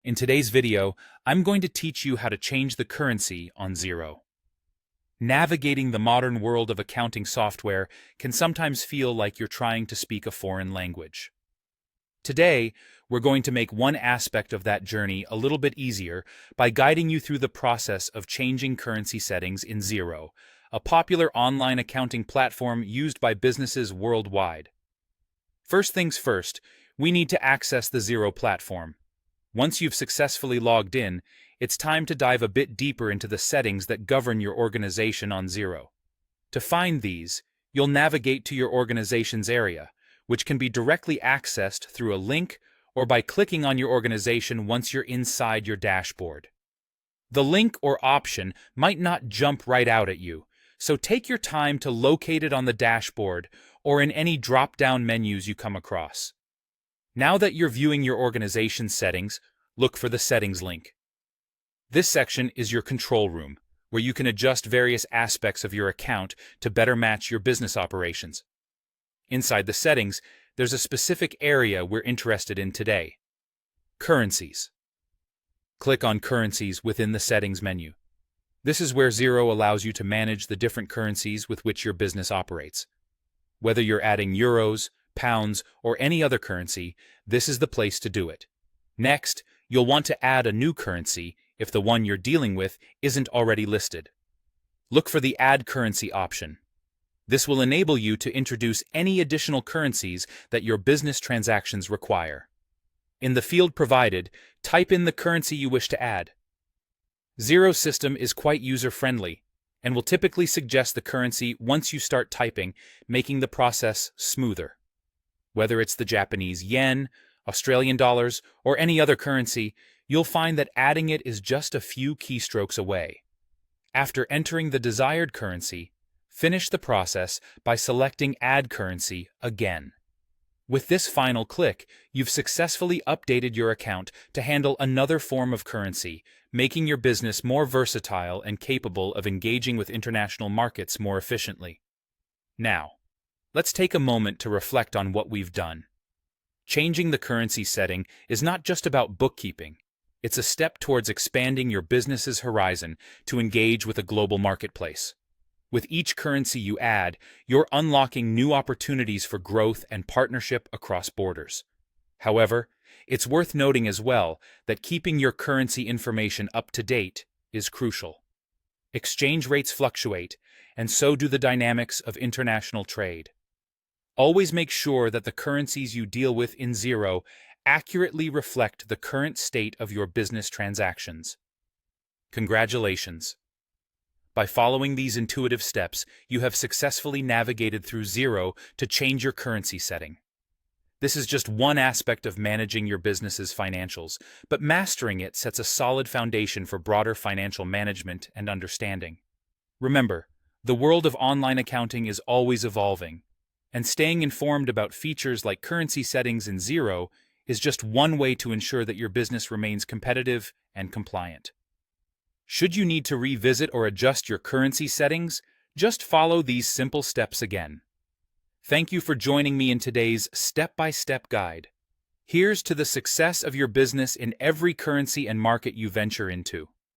In today's video, I'm going to teach you how to change the currency on Xero. Navigating the modern world of accounting software can sometimes feel like you're trying to speak a foreign language. Today, we're going to make one aspect of that journey a little bit easier by guiding you through the process of changing currency settings in Xero, a popular online accounting platform used by businesses worldwide. First things first, we need to access the Xero platform. Once you've successfully logged in, it's time to dive a bit deeper into the settings that govern your organization on Xero. To find these, you'll navigate to your organization's area, which can be directly accessed through a link or by clicking on your organization once you're inside your dashboard. The link or option might not jump right out at you, so take your time to locate it on the dashboard or in any drop-down menus you come across. Now that you're viewing your organization's settings, look for the Settings link. This section is your control room, where you can adjust various aspects of your account to better match your business operations. Inside the settings, there's a specific area we're interested in today: Currencies. Click on Currencies within the Settings menu. This is where Xero allows you to manage the different currencies with which your business operates. Whether you're adding euros, pounds, or any other currency, this is the place to do it. Next, you'll want to add a new currency if the one you're dealing with isn't already listed. Look for the Add Currency option. This will enable you to introduce any additional currencies that your business transactions require. In the field provided, type in the currency you wish to add. Xero's system is quite user-friendly and will typically suggest the currency once you start typing, making the process smoother. Whether it's the Japanese yen, Australian dollars, or any other currency, you'll find that adding it is just a few keystrokes away. After entering the desired currency, finish the process by selecting Add Currency again. With this final click, you've successfully updated your account to handle another form of currency, making your business more versatile and capable of engaging with international markets more efficiently. Now, let's take a moment to reflect on what we've done. Changing the currency setting is not just about bookkeeping. It's a step towards expanding your business's horizon to engage with a global marketplace. With each currency you add, you're unlocking new opportunities for growth and partnership across borders. However, it's worth noting as well that keeping your currency information up to date is crucial. Exchange rates fluctuate, and so do the dynamics of international trade. Always make sure that the currencies you deal with in Xero accurately reflect the current state of your business transactions. Congratulations! By following these intuitive steps, you have successfully navigated through Xero to change your currency setting. This is just one aspect of managing your business's financials, but mastering it sets a solid foundation for broader financial management and understanding. Remember, the world of online accounting is always evolving, and staying informed about features like currency settings in Xero is just one way to ensure that your business remains competitive and compliant. Should you need to revisit or adjust your currency settings, just follow these simple steps again. Thank you for joining me in today's step-by-step guide. Here's to the success of your business in every currency and market you venture into.